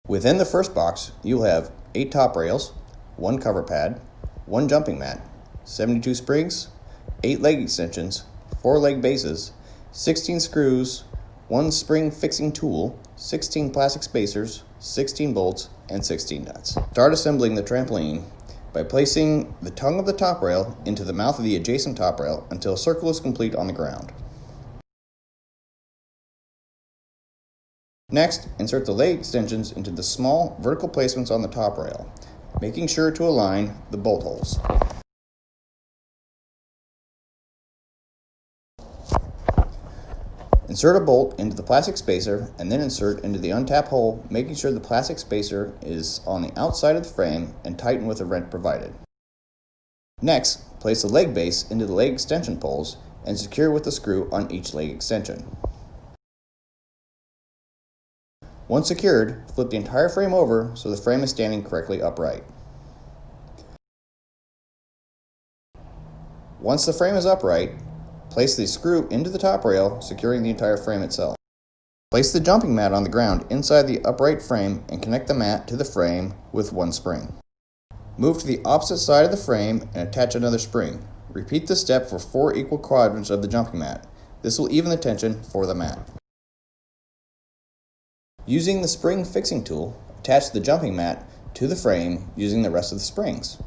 Within the first box, you'll have 8 top rails, 1 cover pad, 1 jumping mat, 72 springs, 8 leg extensions, 4 leg bases, 16 screws, 1 spring fixing tool, 16 plastic spacers, 16 bolts, and 16 nuts. Start assembling the trampoline by placing the tongue of the top rail into the mouth of the adjacent top rail until a circle is complete on the ground. Next, insert the leg extensions into the small vertical placements on the top rail, making sure to align the bolt holes. Insert a bolt into the plastic spacer and then insert into the untapped hole, making sure the plastic spacer is on the outside of the frame and tighten with the wrench provided. Next, place the leg base into the leg extension poles and secure with the screw on each leg extension. Once secured, flip the entire frame over so the frame is standing correctly upright. Once the frame is upright, place the screw into the top rail, securing the entire frame itself. Place the jumping mat on the ground inside the upright frame and connect the mat to the frame with 1 spring. Move to the opposite side of the frame and attach another spring. Repeat this step for 4 equal quadrants of the jumping mat. This will even the tension for the mat. Using the spring fixing tool, attach the jumping mat to the frame using the rest of the springs.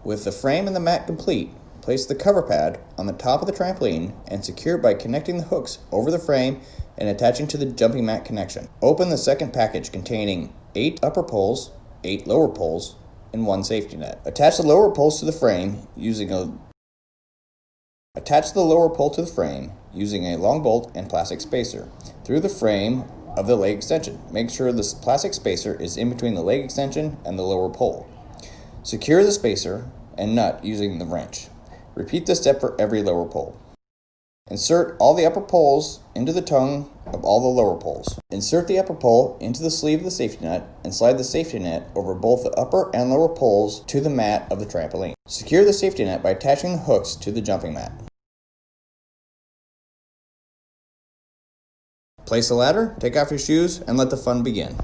With the frame and the mat complete, place the cover pad on the top of the trampoline and secure by connecting the hooks over the frame and attaching to the jumping mat connection. Open the second package containing 8 upper poles, 8 lower poles, and 1 safety net. Attach the lower poles to the frame using a long bolt and plastic spacer through the frame of the leg extension. Make sure this plastic spacer is in between the leg extension and the lower pole. Secure the spacer and nut using the wrench. Repeat this step for every lower pole. Insert all the upper poles into the tongue of all the lower poles. Insert the upper pole into the sleeve of the safety nut and slide the safety net over both the upper and lower poles to the mat of the trampoline. Secure the safety net by attaching the hooks to the jumping mat. Place the ladder, take off your shoes, and let the fun begin.